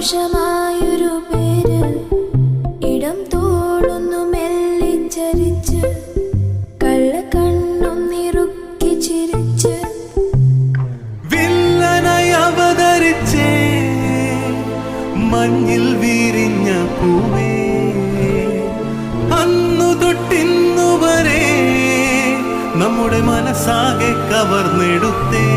സന്തോഷമായൊരു പേര് ഇടം തോളുന്നു മെല്ലിച്ചരിച്ച് കള്ളക്കണ്ണും നിറുക്കി ചിരിച്ച് വില്ലനായി അവതരിച്ചേ മഞ്ഞിൽ വിരിഞ്ഞ പൂവേ അന്നു തൊട്ടിന്നു വരെ നമ്മുടെ മനസ്സാകെ കവർന്നെടുത്തേ